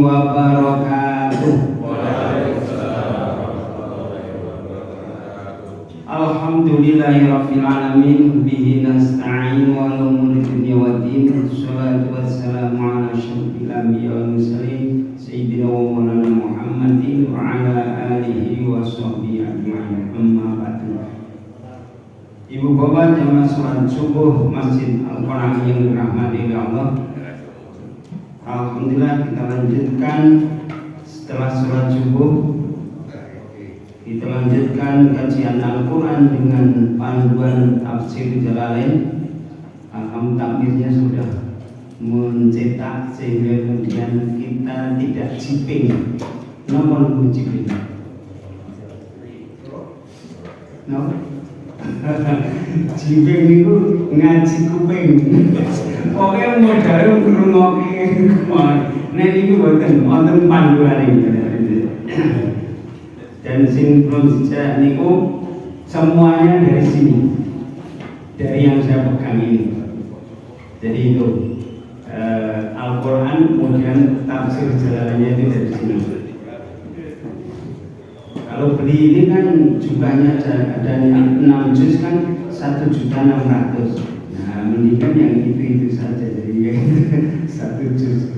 wabarakatuh. Alhamdulillahirabbil alamin bihi nasta'in wa ala umuri dunya waddin. Wassalatu wassalamu ala asyrofil anbiya'i wal mursalin sayyidina wa maulana Muhammadin wa ala alihi wa sahbihi ajma'in. Amma ba'du. Ibu bapak jamaah salat subuh Masjid Al-Quran yang dirahmati Allah. Alhamdulillah, kita lanjutkan setelah salat subuh. Kita lanjutkan kajian Al-Quran dengan panduan tafsir Jalalain. Takmirnya sudah mencetak sehingga kemudian kita tidak jiping. Nomor jiping. No? Jiping itu ngaji kuping. Pokoknya modalnya ngrungokke. Nek iki boten wonten panduane. Dan sinkron sejak niku semuanya dari sini, dari yang saya pegang ini. Jadi itu Al-Quran, kemudian tafsir jalannya itu dari sini. Kalau beli ini kan jumlahnya ada 6 juz kan 1.600.000. Nah, mendingan yang itu saja, jadi 1 juz.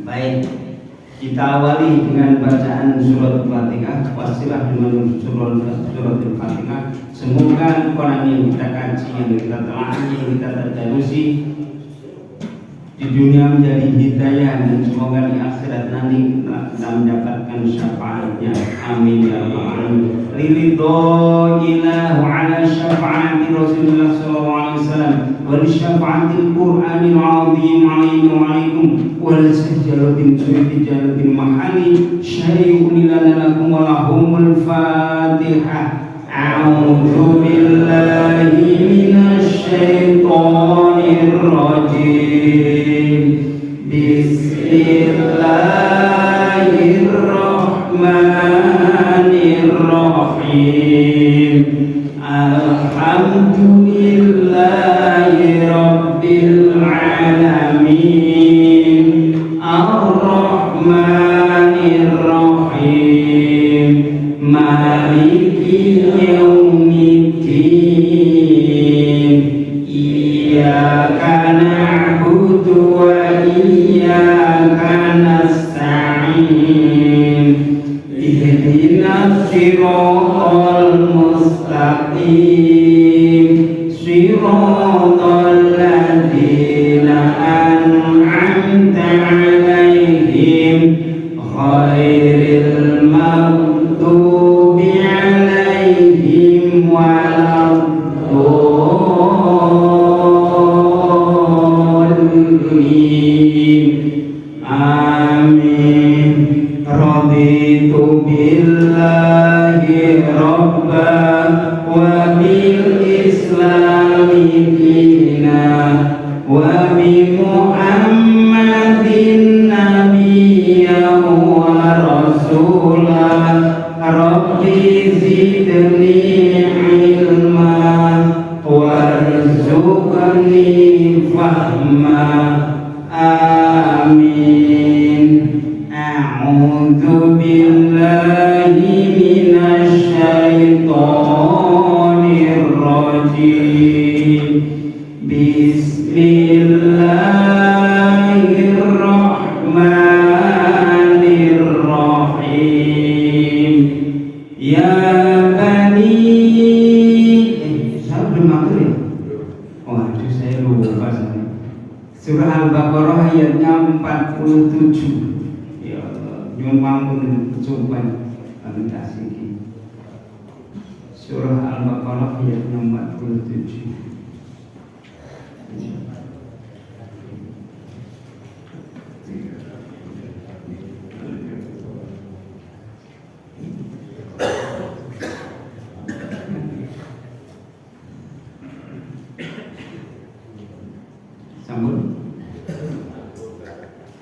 Baik. Kita awali dengan bacaan surat Al-Fatihah. Wasilah dengan surat Al-Fatihah. Semoga Quran yang kita kaji, yang kita telah, yang kita terdarusi di dunia menjadi hidayah, dan semoga di akhirat nanti kita mendapatkan syafaatnya. Amin ya rabbal alamin. Ridho ilah ala syafaati Rasulullah sallallahu alaihi wasallam wa syafaatil Qur'anil azim alaihi wa alaikum wa sajalatin sujalatin mahali syai'un lana lakum wa lahumul Fatihah. A'udzu billahi minasy syaithanir rajim. Bismillahirrahmanirrahim. Alhamdulillahi rabbil alamin. Ar-Rahmanir-Rahim. Maliki yaumiddin. Iyyaka na'budu wa iyyaka nasta'in. Ihdinas siratal mustaqim. Siratal ladzina an'amta 'alaihim ghairil maghdubi 'alaihim waladdallin. Amin. Raditu billahi rabban wa bil islami dinan wa bi Muhammadin nabiyyan wa rasulan. Rabbi zidni ilma warzuqni fahma. Amin. A'udzu billahi minasy syaithanir rajim. Bismillahirrahmanirrahim. Ya bani, saya belum matur ya? Waduh, saya lupa saya. Surah Al-Baqarah ayatnya 47. Ya Allah, nyuwun pampun coba anotasi iki. Surah Al-Baqarah ayatnya 47.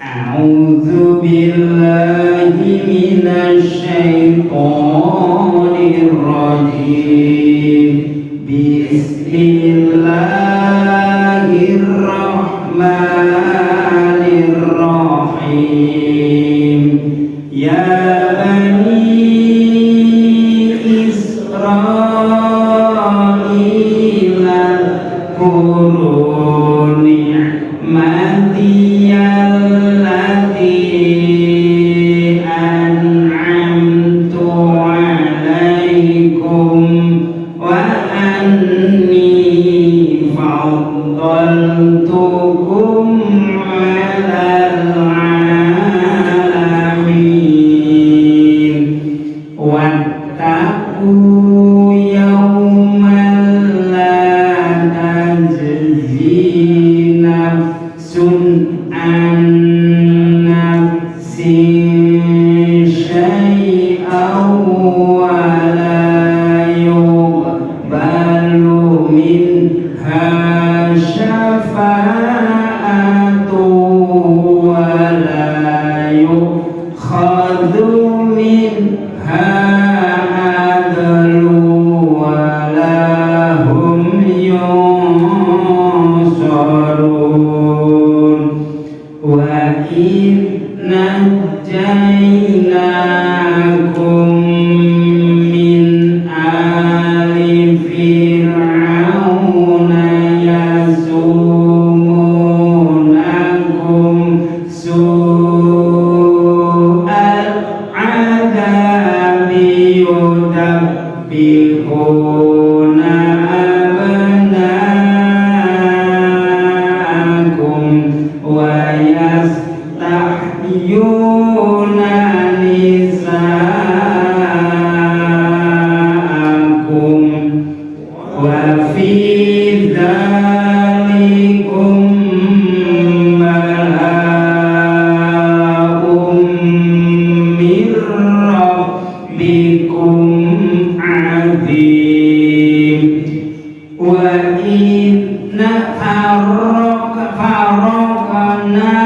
A'udzu billahi minasy syaithanir rajim. Bismillahirrahmanirrahim. Ya Bani Israil Quru ni'mati allati an'amtu 'alaikum wa anni faddaltukum 'alal 'alamin. Wattaqu yawman la tajzi nafsun an nafsin syai'an wa la yuqbalu minha syafa'atu wa la yukhadhu minha adlu wa la hum yunsarun. Wa idh najjaynakum min ali fir'auna yasumunakum su'al 'adabi yudabbihuna abna'akum wa yastahyuna nisa'akum wa fi dzalikum bala'um min rabbikum 'adzim. Wa inna faraqna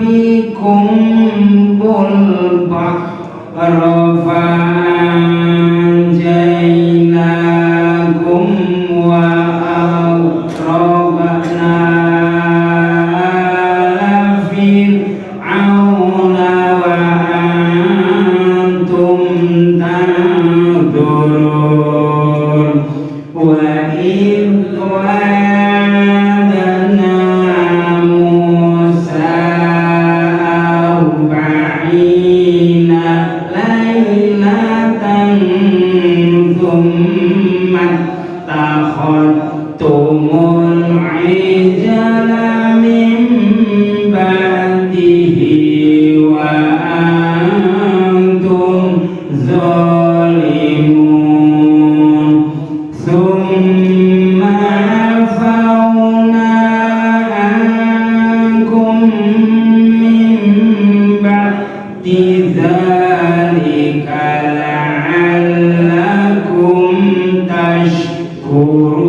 bikum bulbahra fa'anjaynakum wa aghraqna ala fir'auna wa antum tanzurun. Wa idh wa'adna Musa arba'ina laylatan thumma takhadtumul ijla min ba'dihi wa antum zalimun. Thumma afawna ankum min ba'di dzalika la'allakum tashkurun.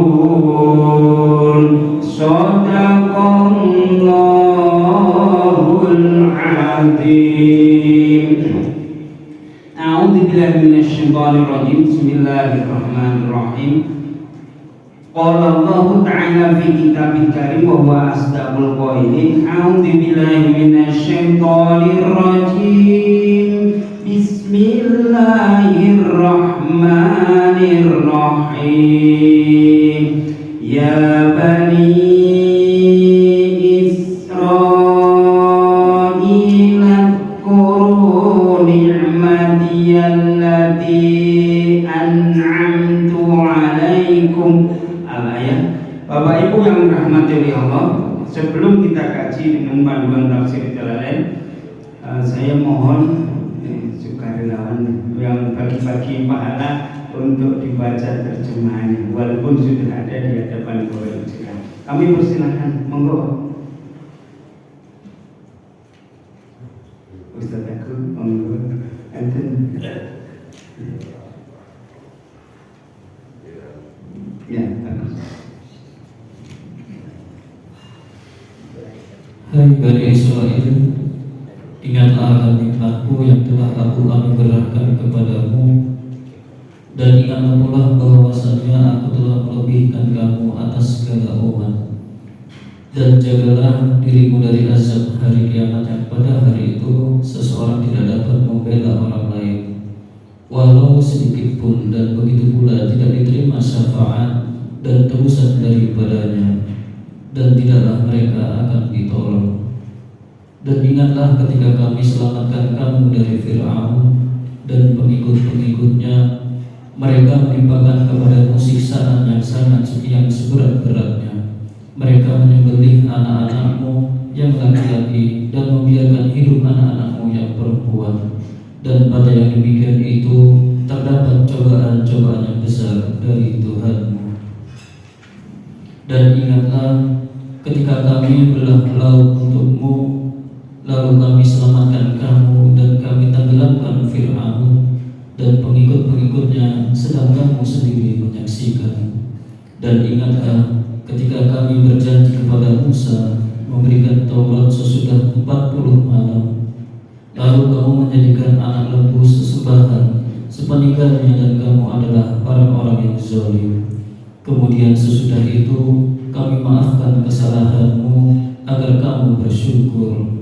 Shadaqallahul azim. A'udzu billahi minasyaitonir rajim. Bismillahirrahmanirrahim. Qala Allah Ta'ala fi kitabih karim wa huwa asdaqul qailin. A'udzu billahi minasyaitonir rajim. Bismillahirrahmanirrahim. Ya Bani Israil Quru ni'mati allati an'amtu 'alaikum. Al-ayat. Bapak Ibu yang dirahmati oleh Allah, sebelum kita kaji dengan panduan tafsir Jalalain, saya mohon sukarelawan yang bagi-bagi pahala untuk dibaca terjemahannya, walaupun sudah ada di hadapan Bapak Ibu sekalian. Kami persilahkan, monggo. Ustaz aku, monggo. Enten. Ya, bagus. Hai Bani Israil, ingatlah akan nikmatku yang telah aku anugerahkan kepadamu, dan ingatlah pula bahwasannya aku telah melebihkan kamu atas segala umat. Dan jagalah dirimu dari azab hari kiamat yang pada hari itu seseorang tidak dapat membela orang lain, walau sedikit pun, dan begitu pula tidak diterima syafaat dan tebusan daripadanya, dan tidaklah mereka akan ditolong. Dan ingatlah ketika kami selamatkan kamu dari Fir'aun dan pengikut-pengikutnya, mereka menimpakan kepadamu siksaan yang sangat yang seberat-beratnya. Mereka menyembelih anak-anakmu yang laki-laki dan membiarkan hidup anak-anakmu yang perempuan. Dan pada yang demikian itu terdapat cobaan-cobaan yang besar dari Tuhanmu. Dan ingatlah ketika kami belah laut untukmu, lalu kami selamatkan kamu dan kami tenggelamkan Fir'aun dan pengikut-pengikutnya, sedang kamu sendiri menyaksikan. Dan ingatlah ketika kami berjanji kepada Musa memberikan Taurat sesudah 40 malam, lalu kamu menjadikan anak lembu sesembahan sepeninggalnya dan kamu adalah orang-orang yang zalim. Kemudian sesudah itu kami maafkan kesalahanmu agar kamu bersyukur.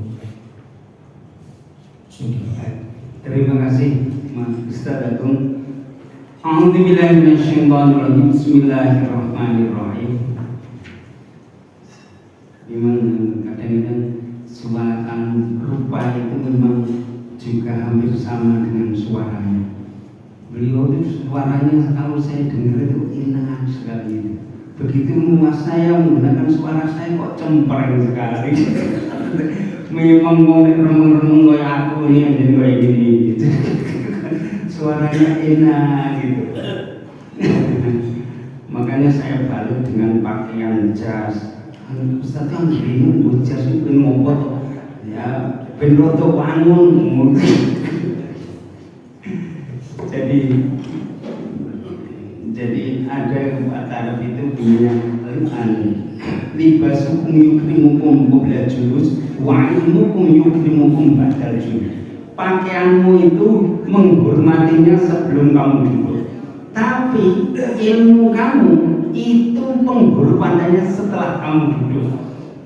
Terima kasih Mas Ustaz Agung. A'udzubillahi minasyaitonirrajim. Bismillahirrahmanirrahim. Memang kadang-kadang suara rupa itu memang juga hampir sama dengan suaranya. Beliau itu suaranya kalau saya dengar itu enak sekali. Begitu saya menggunakan suara saya kok cempreng sekali. Memang mau remeng-remeng kayak aku ini jadi kayak gini gitu. Suaranya enak gitu. Makanya saya balut dengan pakaian jas. Ustaz kan bingung jas itu ngopot ya ben roto wangun. Jadi ada kata Arab itu punya libasukum yukrimukum qabla julus wa ilmukum yukrimukum ba'dal julus. Pakaianmu itu menghormatinya sebelum kamu duduk, tapi ilmu kamu itu penghormatannya setelah kamu duduk.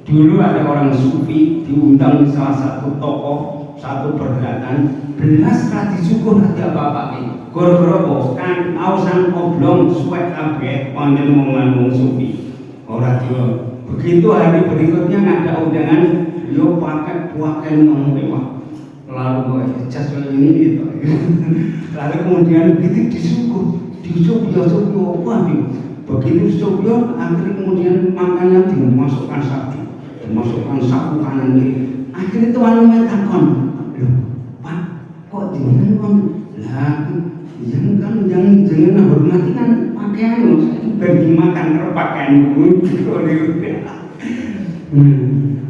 Dulu ada orang sufi diundang di salah satu tokoh, satu perhelatan, belas rati syukur hati apa-apa ini goro-goro kan ausan oblong suwek kabeh konten ngomong sufi ora dia. Begitu hari berikutnya ada undangan, yo pakai pakaian yang mewah, lalu jas ini gitu. Lalu kemudian begitu disuruh waduh, begitu disuruh akhirnya kemudian makannya dimasukkan sapu kanan kiri. Akhirnya tuan takon, loh Pak, kok jangan lah jangan hormati kan pakaian bagi makan pakaian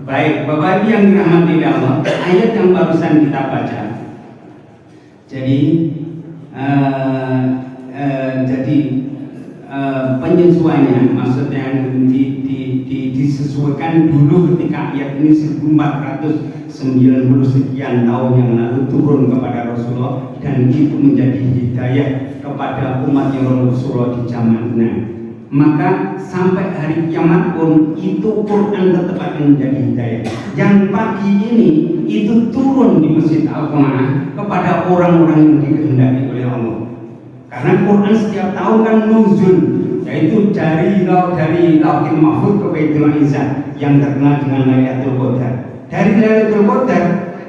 Baik, Bapak Ibu yang dirahmati Allah, ayat yang barusan kita baca. Jadi penyesuaiannya, maksudnya disesuaikan dulu ketika ayat ini 1490 sekian tahun yang lalu turun kepada Rasulullah, dan itu menjadi hidayah kepada umat yang Rasulullah di zamannya. Maka sampai hari kiamat pun itu Quran tetap akan menjadi hidayah. Yang pagi ini itu turun di Masjid Al-Qur'an kepada orang-orang yang dikehendaki oleh Allah. Karena Quran setiap tahun kan nuzul, yaitu dari Lauhil Mahfuz ke Baitul Izzah yang terkenal dengan Lailatul Qadar. Dari Lailatul Qadar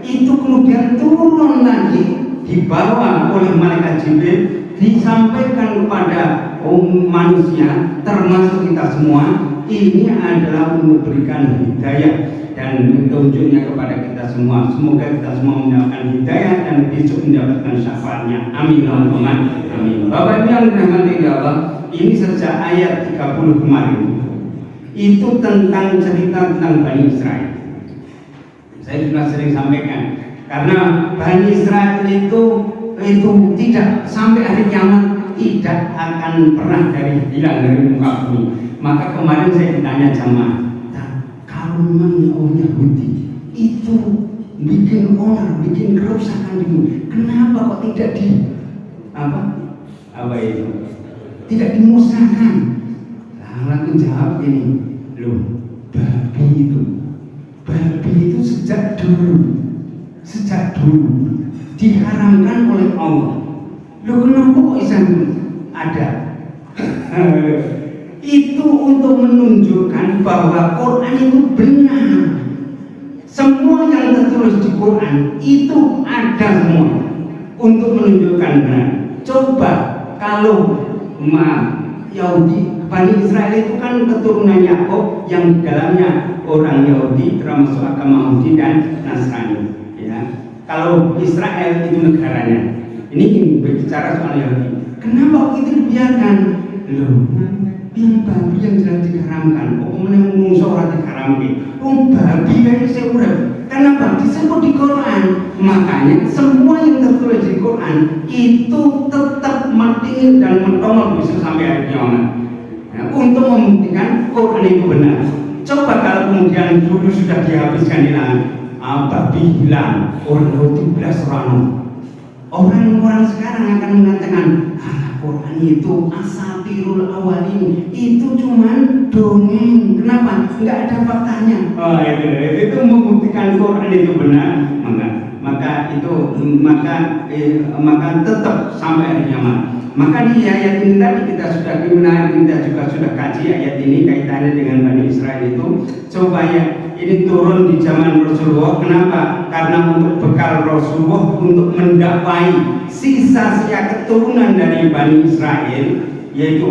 itu kemudian turun lagi, dibawa oleh malaikat Jibril, disampaikan kepada manusia termasuk kita semua. Ini adalah memberikan hidayah dan petunjuknya kepada kita semua. Semoga kita semua mendapatkan hidayah dan besok mendapatkan syafaatnya. Amin Allahumma amin. Bapak Ibu yang dirahmati Allah, ini sejak ayat 30 kemarin itu tentang cerita tentang Bani Israel. Saya sudah sering sampaikan, karena Bani Israel itu tidak sampai hari kiamat tidak akan pernah hilang dari muka bumi. Maka kemarin saya ditanya jamaah, kalau memang orang Yahudi itu bikin onar, bikin kerusakan di bumi, kenapa kok tidak tidak dimusnahkan? Lalu jawab ini, loh, babi sejak dulu diharamkan oleh Allah. Loh kenapa kok bisa ada? Itu untuk menunjukkan bahwa Quran itu benar. Semua yang tertulis di Quran itu ada semua untuk menunjukkan benar. Coba kalau Yahudi, Bani Israel itu kan keturunan Yakub yang di dalamnya orang Yahudi termasuk agama Yahudi dan Nasrani. Ya. Kalau Israel itu negaranya. Ini berbicara soal Yahudi. Kenapa itu dibiarkan? Loh, yang babi yang jelas diharamkan. Kok menang orang diharamkan? Babi kayak seorang. Kenapa? Disebut di Quran. Makanya semua yang tertulis di Quran itu tetap mati dan mentongol bisa sampai hari kiamat. Nah, untuk membuktikan Quran itu benar. Coba kalau kemudian dulu sudah dihabiskan di langit, babi hilang, orang Yahudi belas orang sekarang akan mengatakan Quran itu asatirul awalin, itu cuman dongeng. Kenapa? Enggak ada faktanya. Itu membuktikan Quran itu benar. Maka tetap sampai hari kiamat. Maka di ayat ini tadi kita juga sudah kaji ayat ini kaitannya dengan Bani Israel itu supaya ini turun di zaman Rasulullah. Kenapa? Karena untuk bekal Rasulullah untuk mendakwai sisa-sisa keturunan dari Bani Israel, yaitu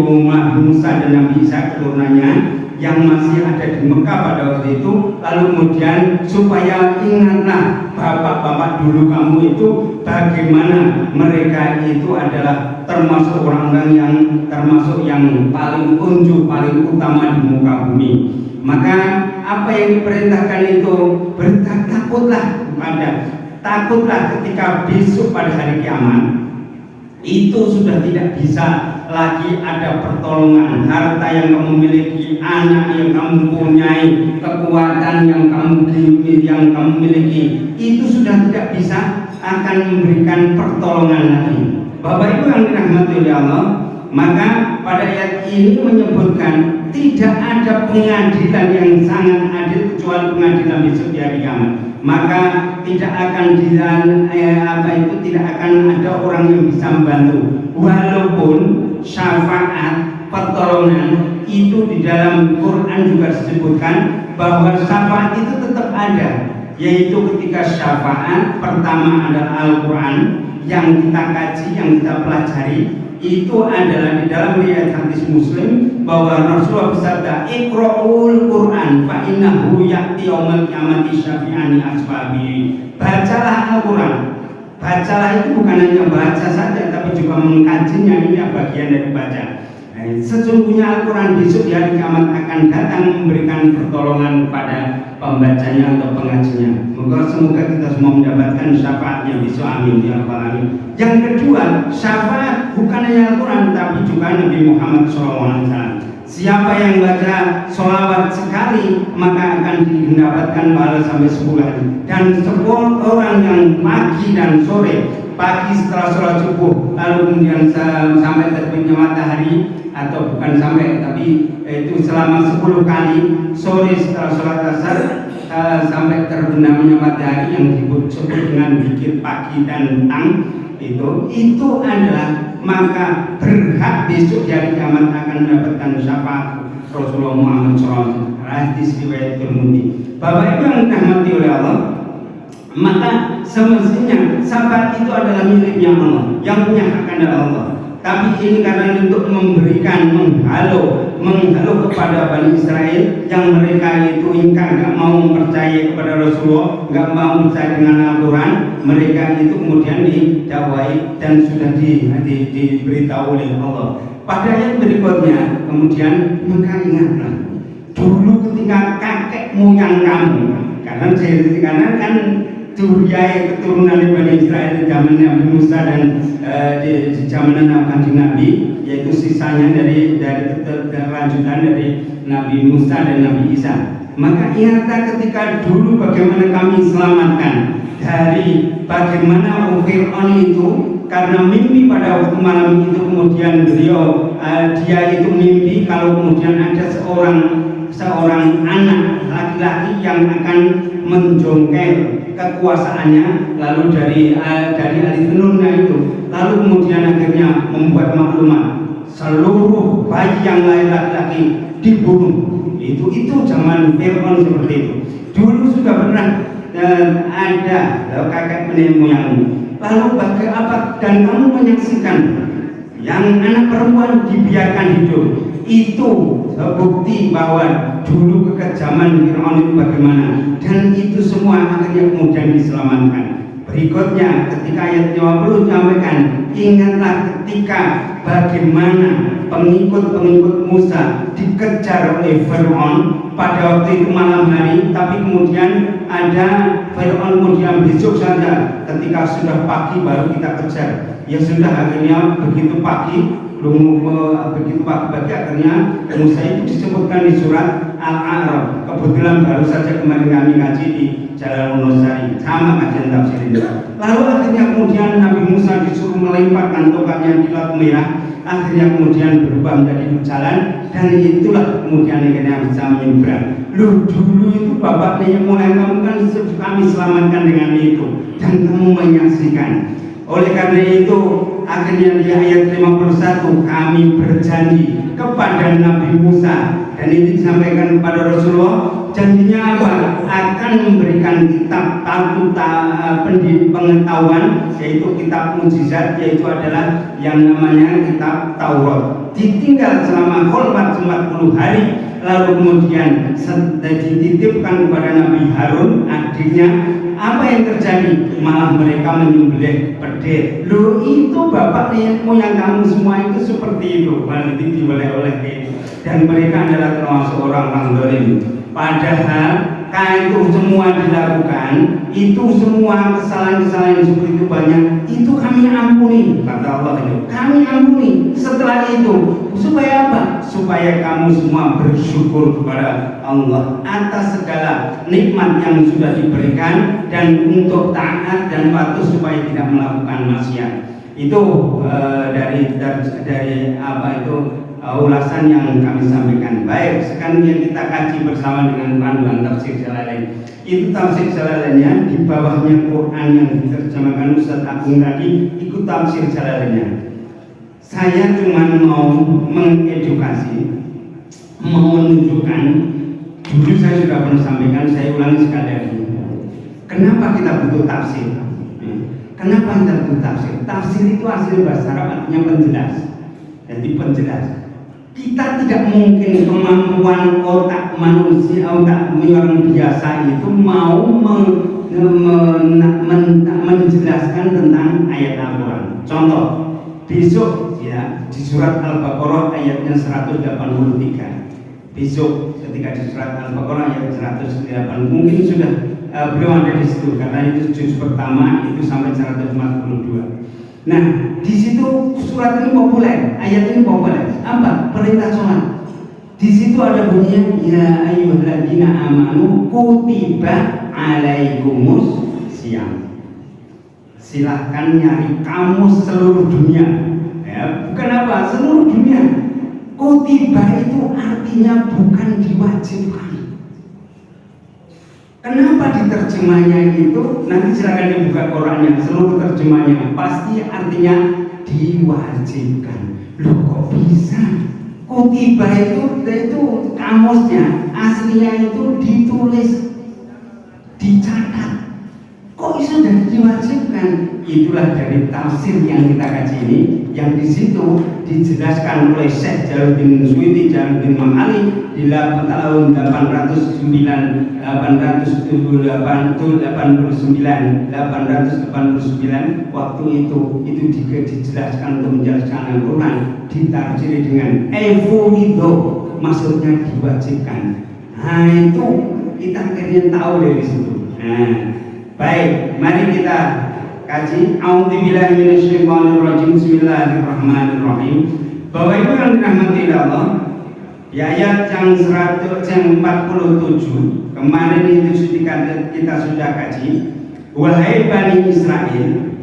Musa dan Nabi Isa keturunannya yang masih ada di Mekah pada waktu itu. Lalu kemudian supaya ingatlah bapak-bapak dulu kamu itu bagaimana mereka itu adalah termasuk orang-orang yang paling unjuk, paling utama di muka bumi. Maka apa yang diperintahkan itu takutlah ketika besok pada hari kiamat itu sudah tidak bisa lagi ada pertolongan. Harta yang kamu miliki, anak yang kamu punyai, kekuatan yang kamu miliki, itu sudah tidak bisa akan memberikan pertolongan lagi. Bapak Ibu yang dirahmati oleh Allah, maka pada ayat ini menyebutkan tidak ada pengadilan yang sangat adil kecuali pengadilan besok di hari kiamat. Maka tidak akan tidak akan ada orang yang bisa membantu. Walaupun syafaat pertolongan itu di dalam Quran juga disebutkan bahwa syafaat itu tetap ada, yaitu ketika syafaat pertama adalah Al-Quran yang kita kaji, yang kita pelajari. Itu adalah di dalam riwayat hadis Muslim bahwa Rasulullah bersabda, "Iqra'ul Qur'an fa innahu ya'ti yaumil qiyamati syafi'ani ashabi." Bacalah Al-Quran. Bacalah itu bukan hanya baca saja, tapi juga mengkajinya. Ini bagian dari baca. Sesungguhnya Al-Quran besok di hari kiamat akan datang memberikan pertolongan kepada pembacanya atau pengajinya. Semoga kita semua mendapatkan syafaatnya besok, amin ya rabbal alamin. Yang kedua, syafaat bukan hanya Al-Quran tapi juga Nabi Muhammad SAW. Siapa yang baca sholawat sekali maka akan mendapatkan pahala sampai 10 hari. Dan 10 orang yang pagi dan sore, pagi setelah sholat subuh, lalu kemudian sampai terbitnya matahari, atau bukan sampai tapi itu selama 10 kali, sore setelah sholat asar sampai terbenamnya matahari yang disebut dengan zikir pagi dan petang, itu adalah maka berhak besok di hari kiamat akan mendapatkan syafaat Rasulullah Muhammad SAW. Hadis riwayat Tirmidzi. Bapak Ibu yang dirahmati oleh Allah, maka semestinya syafaat itu adalah miliknya Allah, yang punya hak adalah Allah. Tapi ini karena untuk memberikan menghalau kepada Bani Israel yang mereka itu ingkar, nggak mau percaya kepada Rasulullah, nggak mau percaya dengan Al-Quran, mereka itu kemudian didakwai dan sudah diberitahu oleh Allah. Pada ayat berikutnya kemudian maka ingatlah dulu ketika kakek moyang kamu, karena kan Turiyai keturunan Bani Israel di zaman Nabi Musa dan di zaman Nabi, yaitu sisanya dari lanjutan dari Nabi Musa dan Nabi Isa. Maka ingatlah ketika dulu bagaimana kami selamatkan dari bagaimana Fir'aun itu karena mimpi pada waktu malam itu, kemudian dia itu mimpi kalau kemudian ada seorang anak laki-laki yang akan menjongkel kekuasaannya, lalu dari ahli tenunnya itu, lalu kemudian akhirnya membuat maklumat seluruh bayi yang lahir laki-laki dibunuh. Itu zaman Fir'aun seperti itu. Dulu sudah pernah ada kakek nenek moyangmu. Lalu bagaimana dan kamu menyaksikan yang anak perempuan dibiarkan hidup? Itu bukti bahwa dulu kekejaman Fir'aun itu bagaimana, dan itu semua akhirnya kemudian diselamatkan. Berikutnya ketika ayat 50 menyampaikan, ingatlah ketika bagaimana pengikut-pengikut Musa dikejar oleh Fir'aun pada waktu itu malam hari, tapi kemudian ada Fir'aun kemudian besok saja ketika sudah pagi baru kita kejar. Ya sudah, akhirnya begitu pagi akhirnya Musa itu disebutkan di surat Al-A'raf. Kebetulan baru saja kemarin kami kaji di Jalan Wonosari, sama kajian tafsir ini. Lalu akhirnya kemudian Nabi Musa disuruh melemparkan tongkatnya di Laut Merah. Akhirnya kemudian berubah menjadi berjalan, dan itulah kemudian akhirnya bisa menyeberang. Loh, dulu itu bapak nenek moyang kamu kan kami selamatkan dengan itu, dan kamu menyaksikan. Oleh karena itu akhirnya di ayat 51 kami berjanji kepada Nabi Musa, dan itu disampaikan kepada Rasulullah. Janjinya apa? Akan memberikan kitab pengetahuan, yaitu kitab mukjizat, yaitu adalah yang namanya kitab Taurat. Ditinggal selama 40 hari, lalu kemudian dititipkan kepada Nabi Harun adiknya. Apa yang terjadi? Malah mereka menyembelih pedih. Loh, itu bapak nenek moyang kamu semua itu seperti itu, malah dioleh itu. Dan mereka adalah termasuk orang zalim. Padahal itu semua dilakukan, itu semua kesalahan-kesalahan seperti itu banyak, itu kami ampuni, kata Allah itu. Kami ampuni. Setelah itu supaya apa? Supaya kamu semua bersyukur kepada Allah atas segala nikmat yang sudah diberikan, dan untuk taat dan patuh supaya tidak melakukan maksiat. Itu dari apa itu ulasan yang kami sampaikan. Baik, sekarang yang kita kaji bersama dengan panduan tafsir Jalalain. Itu tafsir Jalalainnya, di bawahnya Quran yang diterjemahkan Ustaz Agung tadi, ikut tafsir Jalalainnya. Saya cuma mau mengedukasi, mau menunjukkan. Dulu saya sudah pernah sampaikan, saya ulangi sekali lagi. Kenapa kita butuh tafsir? Kenapa kita butuh tafsir? Tafsir itu asli bahasa Arab artinya penjelas. Jadi penjelas. Kita tidak mungkin kemampuan otak manusia, otak orang biasa itu mau menjelaskan tentang ayat Al-Quran. Contoh, besok ya di surat Al-Baqarah ayatnya 183. Besok ketika di surat Al-Baqarah ayat 180 mungkin sudah belum ada di situ, karena itu juz pertama itu sampai 142. Nah, di situ surat ini populer, ayat ini populer. Apa? Perintah sholat. Di situ ada bunyinya, ya ayyuhalladzina amanu kutiba alaikumus syiyam. Silahkan nyari kamus seluruh dunia. Ya, bukan apa? Seluruh dunia. Kutiba itu artinya bukan diwajibkan. Kenapa diterjemahnya itu? Nanti silakan dibuka Qurannya, seluruh terjemahnya pasti artinya diwajibkan. Loh, kok bisa? Kutiba itu kamusnya aslinya itu ditulis, dicatat. Kok sudah diwajibkan? Itulah dari tafsir yang kita kaji ini, yang di situ dijelaskan oleh Syekh Jalaluddin Suyuti, Jalaluddin Ma'ali di tahun 889 waktu itu dijelaskan untuk menjelaskan Al-Quran, ditafsiri dengan efuwido, maksudnya diwajibkan. Nah, itu kita akhirnya tahu dari situ. Nah, baik, mari kita kaji. A'udzubillahi minasyaitonirrajim. Bismillahirrahmanirrahim. Bahwa itu yang dirahmati Allah, di ayat yang 147 kemarin itu kita sudah kaji. Wahai Bani Israel,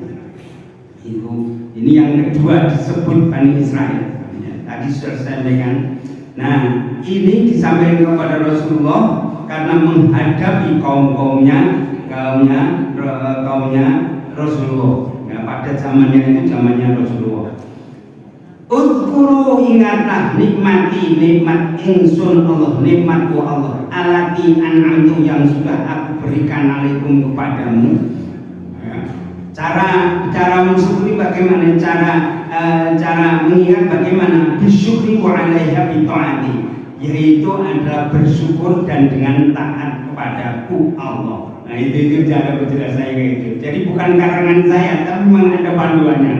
itu ini yang kedua disebut Bani Israel. Ya, tadi sudah saya sampaikan. Nah, ini disampaikan kepada Rasulullah karena menghadapi kaum-kaumnya kaumnya Rasulullah. Ya, pada zamannya itu zamannya Rasulullah. Uzkuru, ingatlah nikmat ingsun Allah, nikmatku Allah, alati an'amtu yang sudah aku berikan alaikum kepadamu. Ya. Cara mensyukuri bagaimana, cara mengingat bagaimana bisyukri wa alaiha bi ta'ati, yaitu adalah bersyukur dan dengan taat kepadaku Allah. Nah itu cara berjelas saya kayak itu. Jadi bukan karangan saya, tapi memang ada panduannya.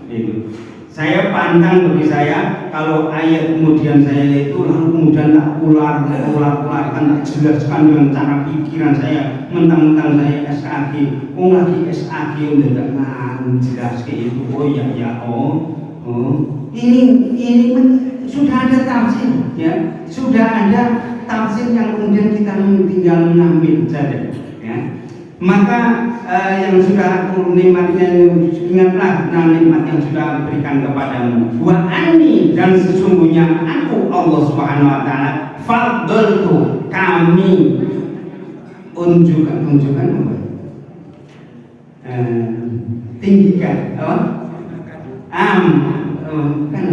Itu. Saya pantang bagi saya kalau ayat kemudian saya itu lalu kemudian tak ular-ularkan, tak jelaskan dengan cara pikiran saya, mentang-mentang saya SAG, lagi SAG udah jelas kayak itu. Oh ya, ini sudah ada tafsir, ya, sudah ada tafsir yang kemudian kita tinggal mengambil saja, ya. Maka yang sudah aku nikmatnya, ingatlah nikmat yang sudah berikan kepadamu. Wa anni, dan sesungguhnya aku Allah Subhanahu wa taala fadltu, kami unjukkan apa? Tinggikan apa? Kan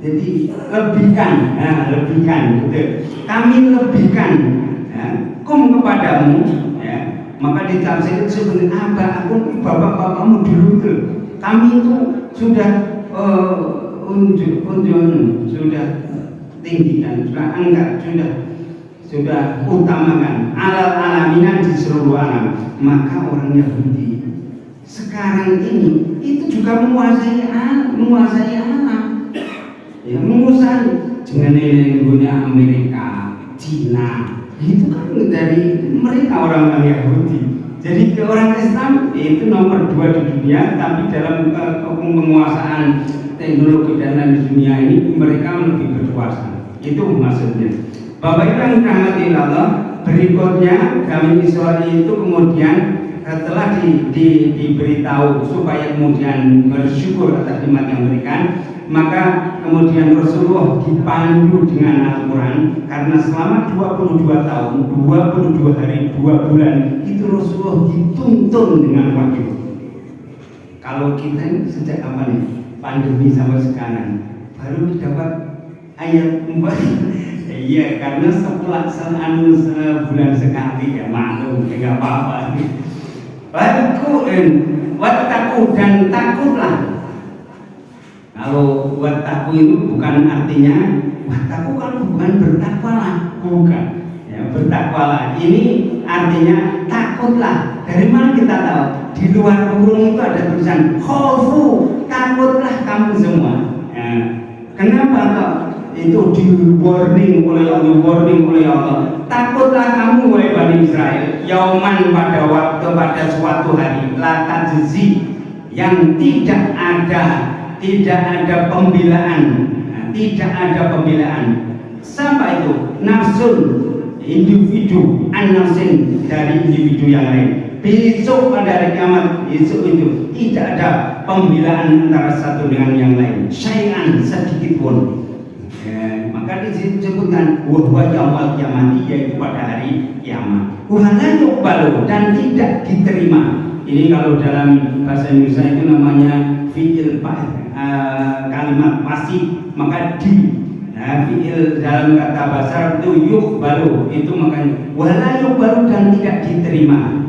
jadi lebihkan, gitu. Kami lebihkan, ya, kum kepadamu, ya. Maka di tafsir itu sebenarnya aku bapak-bapakmu dulu itu, kami itu sudah sudah tinggikan, sudah angkat, sudah utamakan alal alamina, di seluruh alam. Maka orang Yahudi sekarang ini itu juga menguasai alam, ya, menguasai dengan punya Amerika, Cina. Itu kan dari mereka orang Yahudi. Jadi orang Islam itu nomor 2 di dunia, tapi dalam penguasaan teknologi dan lain dunia ini mereka lebih berkuasa. Itu maksudnya. Bapak Ibu yang dirahmati Allah, berikutnya kami Israel itu kemudian setelah diberitahu supaya kemudian bersyukur atas nikmat yang diberikan, maka kemudian Rasulullah dipandu dengan Al-Quran, karena selama 22 tahun, 22 hari, 2 bulan itu Rasulullah dituntun dengan wahyu. Kalau kita sejak apa nih, pandemi sampai sekarang baru dapat ayat 4. Iya, karena sebulan sekali, ya maklum, nggak apa-apa. Wattaqu, dan takutlah. Kalau wattaqu itu bukan artinya wattaqu kalau bukan bertakwalah, bukan. Ya, bertakwalah. Ini artinya takutlah. Dari mana kita tahu? Di luar kurung itu ada tulisan khaufu, takutlah kamu semua. Ya. Kenapa kok itu di warning oleh Allah? Takutlah kamu wahai Bani Israel, yauman, pada waktu, pada suatu hari, la tajzi, yang tidak ada pembelaan, Siapa itu? Nafsun, individu, an-nafsin, dari individu yang lain. Besok pada hari kiamat, besok itu tidak ada pembelaan antara satu dengan yang lain, syai'an, sedikit pun. Ya, maka disebutkan wahwa yaumul kiamati, yaitu pada hari kiamat. Wala yuqbalu, dan tidak diterima. Ini kalau dalam bahasa Indonesia itu namanya fi'il kalimat pasif, maka fi'il dalam kata bahasa itu yuqbalu, itu makanya wala yuqbalu, dan tidak diterima.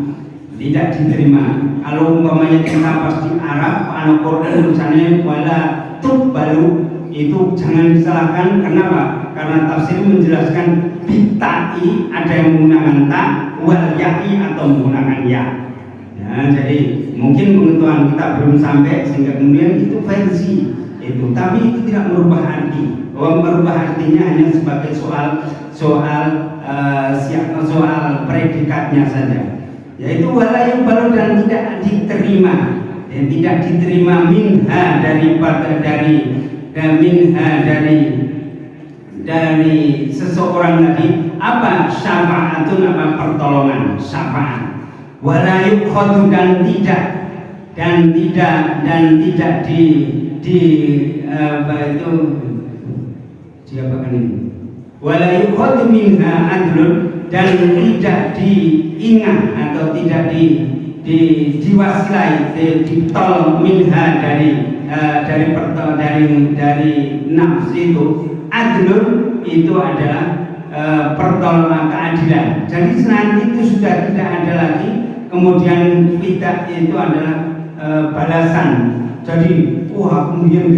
Kalau umpamanya kita pasti Arab, Al-Quran tulisannya wala tuqbalu, itu jangan disalahkan. Kenapa? Karena tafsir menjelaskan bitai, ada yang menggunakan ta, wal ya'i, atau menggunakan ya. Ya, jadi mungkin pengetahuan kita belum sampai sehingga kemudian itu versi itu, tapi itu tidak merubah arti. Bahwa merubah artinya hanya sebagai soal predikatnya saja. Yaitu wala yuqbalu, dan tidak diterima, minha, dari seseorang tadi apa? Syafa'atun, apa? Pertolongan, syafaat. Wala yukhadu, dan tidak siapakan ini? Wala yukhadu minha adlun, dan tidak diingat atau tidak diwasilai, ditol minha dari nafs itu, adlun itu adalah pertolongan keadilan. Jadi nanti itu sudah tidak ada lagi. Kemudian tidak itu adalah balasan. Jadi kemudian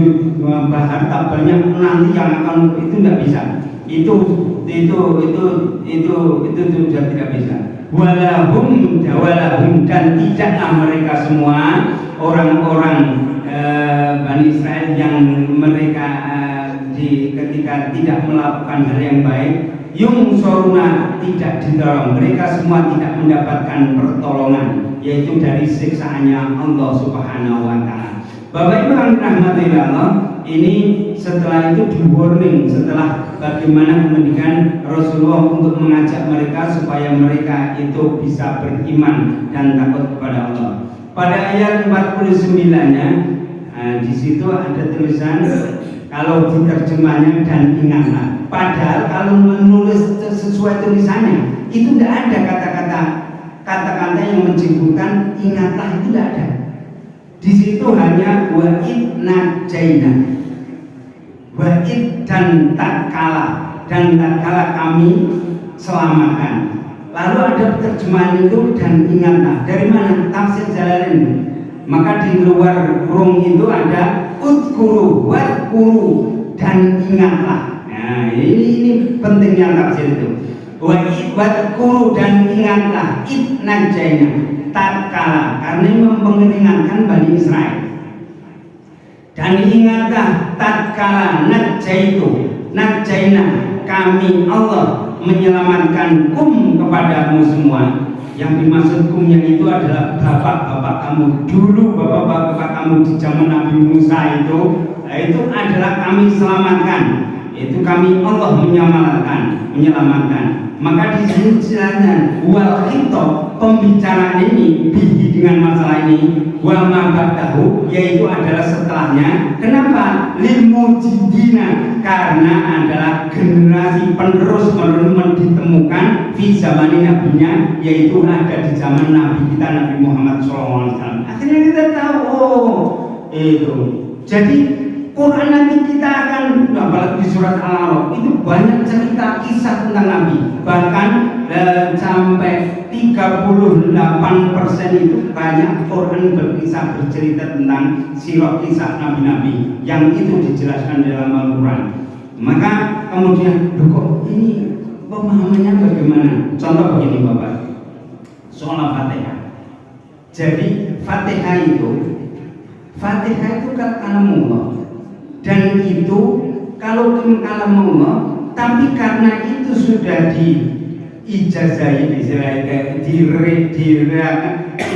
harta banyak nanti yang akan itu tidak bisa. Itu sudah tidak bisa. Walahum dan tidaklah mereka semua orang-orang Bani Israel yang mereka ketika tidak melakukan hal yang baik, soruna tidak ditolong, mereka semua tidak mendapatkan pertolongan, yaitu dari siksaannya Allah Subhanahu wa Ta'ala. Bapak Ibu yang dirahmati Allah, ini setelah itu di warning, setelah bagaimana kemudian Rasulullah untuk mengajak mereka supaya mereka itu bisa beriman dan takut kepada Allah. Pada ayat 49-nya, di situ ada tulisan kalau diterjemahnya dan ingatlah. Padahal kalau menulis sesuai tulisannya itu tidak ada kata-kata yang menyebutkan ingatlah, itu tidak ada. Di situ hanya wa'id najaina, wa'id dan tatkala kami selamatkan. Lalu ada terjemahan itu dan ingatlah. Dari mana? Tafsir Jalalain. Maka di luar kurung itu ada udkuru, wadkuru dan ingatlah. Nah ini pentingnya tafsir itu. Wadkuru dan ingatlah idnajaina, tatkala, karena memperingatkan Bani Israel. Dan ingatlah tatkala najaina, kami Allah menyelamatkan kepadamu semua. Yang dimaksud kumnya itu adalah bapak-bapak kamu dulu, bapak-bapak kamu di zaman Nabi Musa itu adalah kami selamatkan. Itu kami Allah menyelamatkan. Maka di sini jelasnya wal khitab, pembicaraan ini bihi dengan masalah ini, wa ma ba'dahu, yaitu adalah setelahnya. Kenapa? Lil mujidina, karena adalah generasi penerus ditemukan di zaman nabinya, yaitu ada di zaman Nabi kita Nabi Muhammad SAW. Akhirnya kita tahu itu. Jadi Quran nanti kita akan, apalagi di surat Al-A'raf itu banyak cerita kisah tentang Nabi. Bahkan sampai 38% itu banyak Quran bercerita tentang sirah kisah Nabi-Nabi yang itu dijelaskan dalam Al-Quran. Maka kemudian, kok ini pemahamannya bagaimana? Contoh begini Bapak, soal Fatihah. Jadi Fatihah itu kalamullah. Dan itu kalau kalamullah, tapi karena itu sudah diijazahi,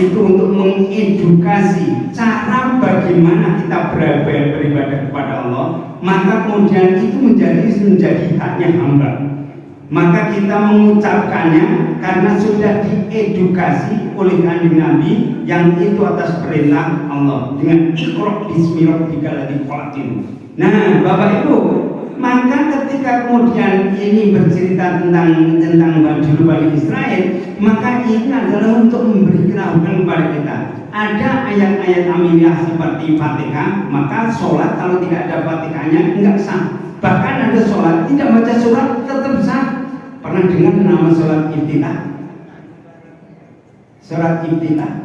itu untuk mengedukasi cara bagaimana kita beribadah kepada Allah, maka kemudian itu menjadi haknya hamba. Maka kita mengucapkannya karena sudah diedukasi oleh Kanjeng Nabi yang itu atas perintah Allah dengan iqra bismi rabbikal ladzi khalaq. Nah, Bapak Ibu, maka ketika kemudian ini bercerita tentang Bani Israel, maka ini adalah untuk memberitahukan kepada kita. Ada ayat-ayat amiliyah seperti Fatihah, maka sholat kalau tidak ada Fatihahnya enggak sah. Bahkan ada sholat tidak baca surat tetap sah. Pernah dengar nama sholat iftitah? Sholat iftitah?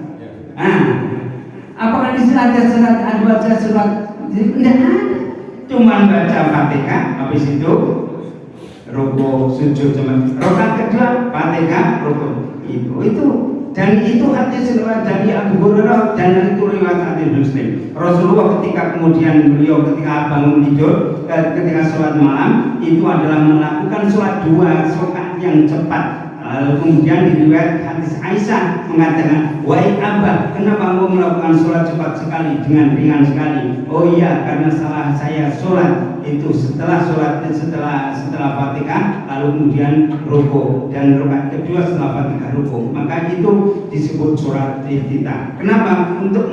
Apakah di sana ada baca surat? Tidak ada. Cuma baca Fatihah, habis itu rukuk, sujud, rakaat kedua Fatihah, rukuk. Itu dan itu hadis riwayat dari Abu Hurairah dan itu riwayat hadis Muslim. Rasulullah ketika beliau bangun tidur, ketika sholat malam itu adalah melakukan sholat 2 rakaat yang cepat. Lalu kemudian di riwayat hadis Aisyah mengatakan, wahai Abah, kenapa engkau melakukan sholat cepat sekali dengan ringan sekali? Oh iya, karena salah saya sholat itu setelah Fatihah, lalu kemudian rukuk dan rakaat kedua setelah Fatihah rukuk. Maka itu disebut sholat iftitah. Kenapa? Untuk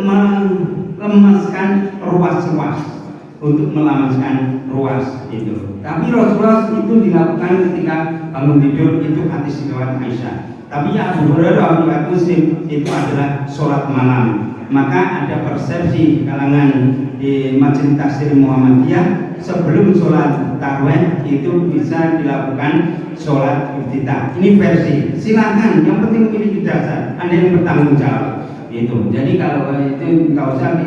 melemaskan ruas-ruas. Untuk melemaskan ruas itu. Tapi Rasulullah itu dilakukan ketika bangun tidur itu hadis riwayat Aisyah. Tapi Abu Hurairah riwayat Muslim itu adalah sholat malam. Maka ada persepsi kalangan di Majelis Tafsir Muhammadiyah sebelum sholat tarawih itu bisa dilakukan sholat iftitah. Ini versi. Silakan. Yang penting ini dasar. Anda yang bertanggung jawab. Itu. Jadi kalau itu nggak usah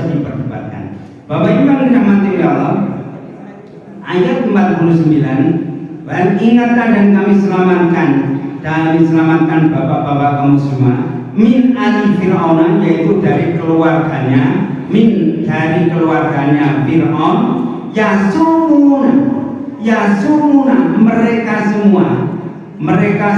diperdebatkan. Bapak Ibu yang dirahmati oleh Allah, ayat 49, dan ingatlah dan kami selamatkan bapak-bapak kamu semua min ali Fir'aun, yaitu dari keluarganya Fir'aun, yasumuna mereka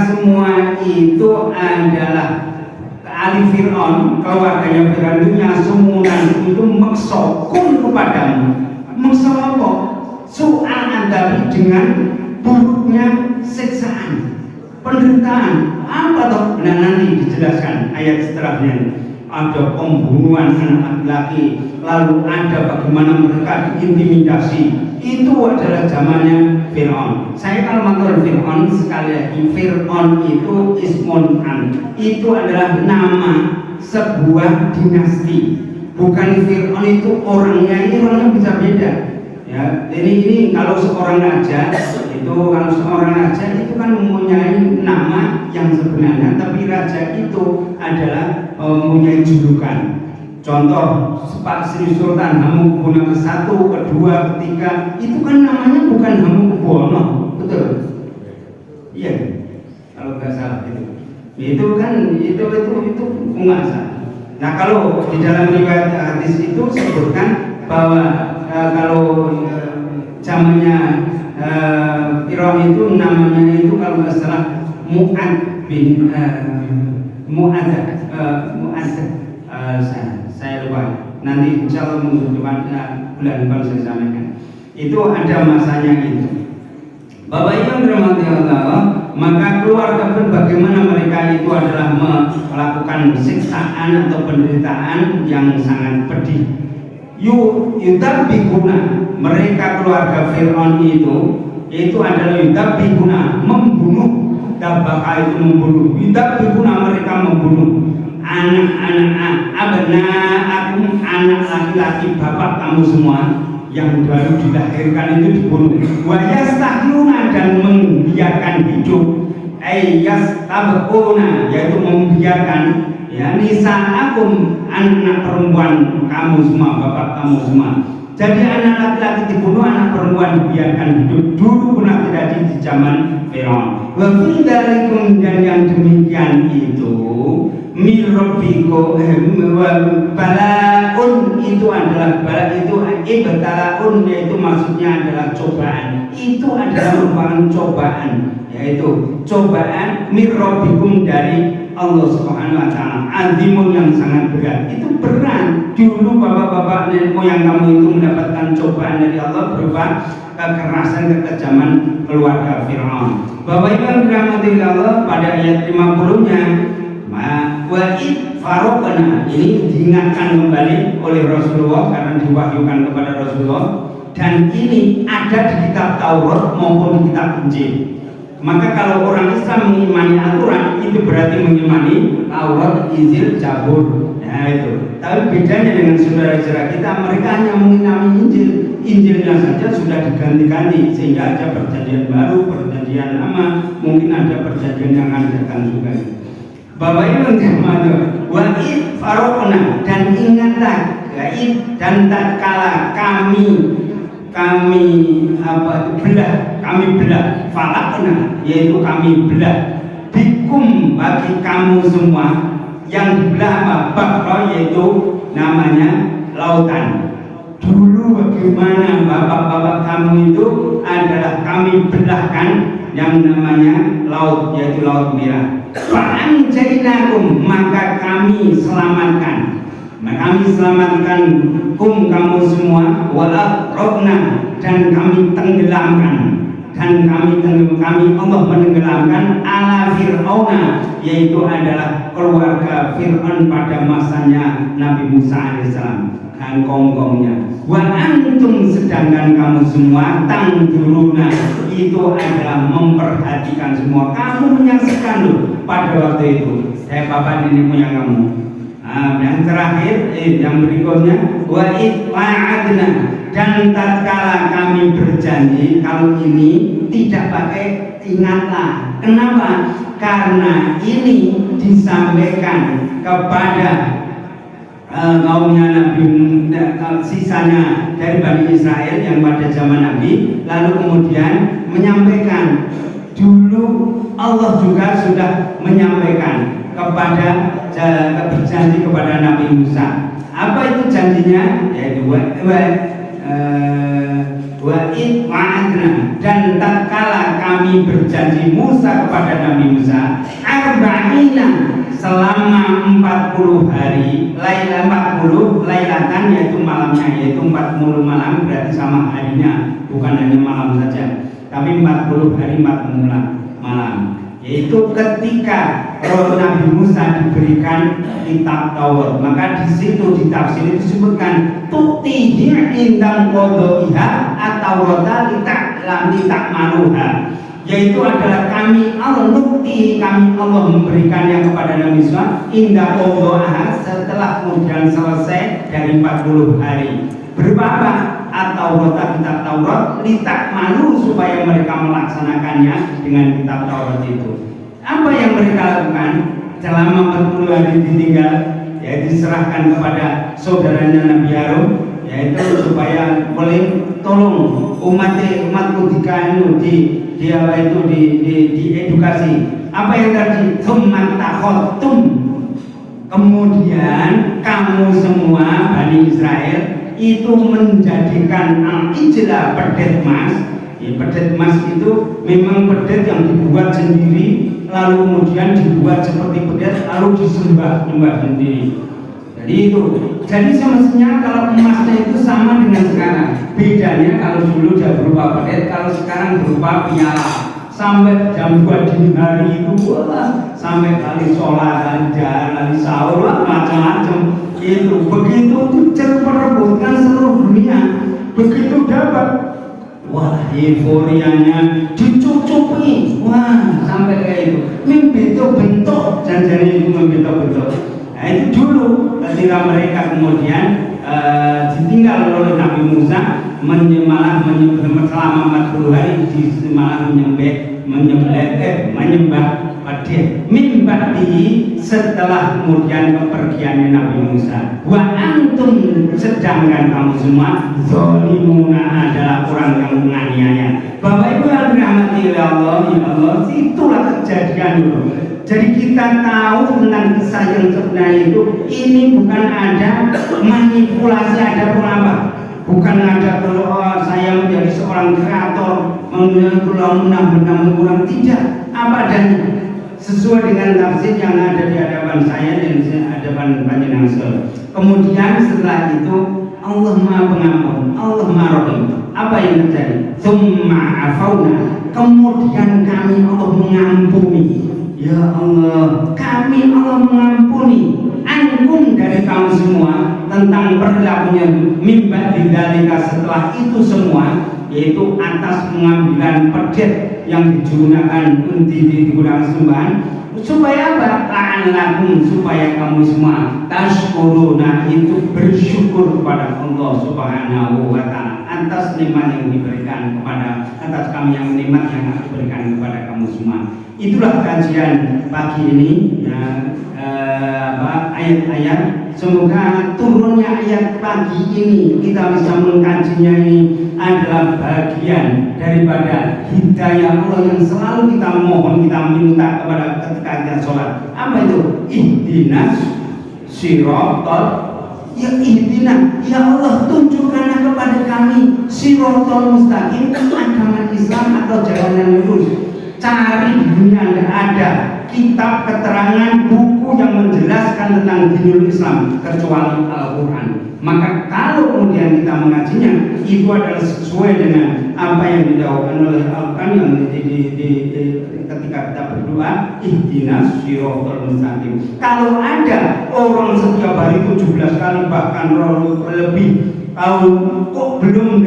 semua itu adalah ali Fir'aun, keluarganya Fir'aun itu yasumunan itu meksokun kepadamu. Meksa apa? Soal adabi dengan buruknya siksaan, penderitaan. Apa toh? Nah, nanti dijelaskan ayat setelahnya. Ada pembunuhan anak laki, lalu ada bagaimana mereka diintimidasi. Itu adalah zamannya Fir'aun. Saya kalau matur Fir'aun sekali lagi, Fir'aun itu ismun an. Itu adalah nama sebuah dinasti. Bukan Fir'aun itu orangnya bisa beda. Ya, ini kalau seorang raja itu kan mempunyai nama yang sebenarnya, tapi raja itu adalah mempunyai julukan. Contoh Pak Sri Sultan Hamengkubuwono ke-1, ke-2, ke-3 itu kan namanya bukan Hamengkubuwono, betul? Iya, kalau nggak salah itu kan itu penguasa. Nah, kalau di dalam riwayat hadis itu sebutkan bahwa kalau zamannya Fir'aun itu namanya itu kalau nggak salah saya lupa. Nanti insya Allah minggu depan bulan depan saya sampaikan. Itu ada masanya itu. Bapak Ibu yang dirahmati Allah, maka keluarga pun bagaimana mereka itu adalah melakukan siksaan atau penderitaan yang sangat pedih. Yudabbihuna, mereka keluarga Fir'aun itu adalah yudabbihuna, membunuh. Dabaka itu membunuh. Yudabbihuna, mereka membunuh anak-anak abna'akum, anak laki-laki bapak kamu semua yang baru dilahirkan itu dibunuh. Wa yastahyuna, dan membiarkan hidup. Yastabuna, yaitu membiarkan ya nisa'akum, anak perempuan kamu semua, bapak kamu semua. Jadi anak laki-laki dibunuh, anak perempuan dibiarkan hidup. Dulu pernah terjadi di zaman Fir'aun. Wa fi dzalikum, dan yang demikian itu mirobiko balaun, itu adalah bala itu ibtalaun, yaitu maksudnya adalah cobaan. Itu adalah merupakan cobaan, yaitu cobaan mirrobikum dari Allah Subhanahu wa Ta'ala, azimun, yang sangat berat. Itu berat. Dulu bapak-bapak nenek moyang kamu itu mendapatkan cobaan dari Allah berupa kekerasan, kekejaman keluarga Fir'aun. Bapak Ibu yang dirahmati Allah, pada ayat 50-nya wa'id farokana, ini diingatkan kembali oleh Rasulullah karena diwahyukan kepada Rasulullah, dan ini ada di kitab Taurat maupun di kitab Injil. Maka kalau orang Islam mengimani Al-Quran, itu berarti mengimani Taurat, Injil, Zabur. Nah itu. Tapi bedanya dengan saudara-saudara kita, mereka hanya mengimani Injil. Injilnya saja sudah diganti-ganti, sehingga ada perjanjian baru, perjanjian lama, mungkin ada perjanjian yang akan datang juga. Bapak Ibu yang wa'id farokna, dan ingatlah gaib, dan tak kala kami belah falakna, yaitu kami belah bikum, bagi kamu semua. Yang dibelah apa? Bahra, yaitu namanya lautan. Dulu bagaimana bapak-bapak kamu itu adalah kami belahkan yang namanya laut, yaitu Laut Merah. Fa'anjainakum, maka kami selamatkan. Kami selamatkan kamu semua, walaqrobna, dan kami tenggelamkan. dan kami Allah menenggelamkan ala Fir'auna, yaitu adalah keluarga Fir'aun pada masanya Nabi Musa alaihissalam dan kaum-kaumnya. Wa antum, sedangkan kamu semua tangduruna, itu adalah memperhatikan semua, kamu menyaksikan loh pada waktu itu. Saya bapak nenek moyang kamu. Yang terakhir, yang berikutnya, wa wa'adna, dan tatkala kami berjanji, kalau ini tidak pakai ingatlah. Kenapa? Karena ini disampaikan kepada kaumnya Nabi, sisanya dari Bani Israel yang pada zaman Nabi, lalu kemudian menyampaikan. Dulu Allah juga sudah menyampaikan kepada berjanji kepada Nabi Musa. Apa itu janjinya? Yaitu wa'adna, dan tatkala kami berjanji Musa kepada Nabi Musa arba'ina, selama 40 hari, 40 lailatan, yaitu malamnya, yaitu 40 malam, berarti sama harinya, bukan hanya malam saja, tapi 40 hari 40 malam. Yaitu ketika Nabi Musa diberikan kitab Taurat, maka di situ di tafsir disebutkan tuktihi indang qadaiha at-taurata litakmaluha, yaitu adalah kami Allah nukti, kami Allah memberikannya kepada Nabi Musa indang qadaiha, setelah kemudian selesai dari 40 hari. Berapa? At-Taurat, kitab Taurat, litakmalu, supaya mereka melaksanakannya dengan kitab Taurat itu. Apa yang mereka lakukan selama 40 hari ditinggal? Yaitu diserahkan kepada saudaranya Nabi Harun, yaitu supaya boleh tolong umatku diedukasi. Apa yang tadi? Tsummatakhotum, kemudian kamu semua Bani Israel itu menjadikan al-ijla, pedet mas. Pedet mas itu memang pedet yang dibuat sendiri, lalu kemudian dibuat seperti pedet, lalu disembah sendiri. Jadi semestinya kalau emasnya itu sama dengan sekarang. Bedanya kalau dulu dia berupa pedet, kalau sekarang berupa piala. Sampai jam 2 dini hari itu, sampai kali sholat, kali jalan, kali sahur, macam-macam. Itu begitu diperebutkan seluruh dunia. Begitu dapat, euforianya dicucupi, sampai kayak itu membentuk-bentuk, jangan itu membentuk-bentuk. Nah, itu dulu ketika mereka kemudian ditinggal oleh Nabi Musa, selama 40 hari malah menyembah pedet mimba'dihi, setelah kemudian kepergian Nabi Musa. Wa antum, sedangkan kamu semua zalimuna, adalah orang yang menganiaya. Bapak Ibu yang dirahmati oleh Allah, ya Allah, itulah kejadian dulu. Jadi kita tahu tentang kisah yang sebenarnya itu, ini bukan ada manipulasi, ada apa? Bukan ada kalau saya menjadi seorang kreator, menang-menang kurang, tidak, apa adanya, sesuai dengan tafsir yang ada di hadapan saya dan di hadapan panjenengan sekalian. Kemudian setelah itu Allah Maha Pengampun, Allah Maha Rahim. Apa yang terjadi? Tsumma afauna, kemudian kami Allah mengampuni. Ya Allah, kami Allah mengampuni ankum, dari kamu semua, tentang perilakunya mimba didalika, setelah itu semua, yaitu atas pengambilan pedet yang digunakan sembahan, supaya apa? La'allakum, supaya kamu semua tashkuruna, itu bersyukur kepada Allah Subhanahu wa ta'ala atas nikmat yang diberikan kepada, atas kami yang nikmat yang diberikan kepada kamu semua. Itulah kajian pagi ini ya, ayat-ayat. Semoga turunnya ayat pagi ini, kita bisa mengkajinya, ini adalah bagian daripada hidayah Allah yang selalu kita mohon, kita minta kepada ketika kita sholat. Apa itu? Ihdinas siratal, ya ihdina, ya Allah tunjukkanlah kepada kami siratal mustaqim, agama Islam atau jalan yang lurus. Cari di dunia tidak ada kitab keterangan buku yang menjelaskan tentang dinul Islam kecuali Al-Quran. Maka kalau kemudian kita mengajinya itu adalah sesuai dengan apa yang didakwakan oleh Al-Quran yang ketika kita berdoa ihdinas shiratal mustaqim. Kalau ada orang setiap hari 17 kali bahkan lebih kok belum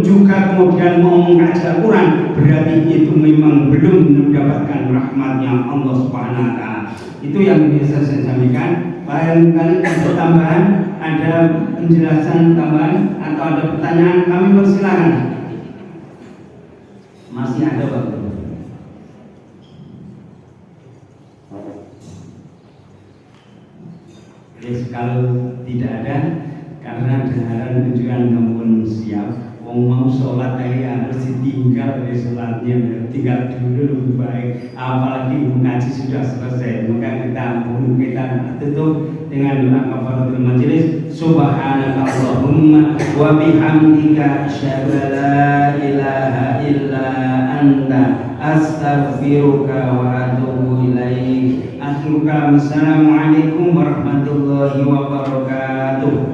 juga kemudian mau mengkaji Al-Quran, berarti itu memang belum mendapatkan rahmatnya Allah Subhanahu wa Ta'ala. Itu yang bisa saya sampaikan. Barangkali ada tambahan, ada penjelasan tambahan atau ada pertanyaan, kami persilakan. Masih ada waktu. Kalau tidak ada, karena daharan tujuan namun siap, mau sholat aja harus ditinggal dari sholatnya, tinggal dulu lebih baik. Apalagi mengaji sudah selesai, maka kita tutup dengan doa kafaratul majelis. Subhanakallahumma wa bihamdika asyhadu an la ilaha illa anta astaghfiruka wa atubu ilaik. Assalamualaikum warahmatullahi wabarakatuh.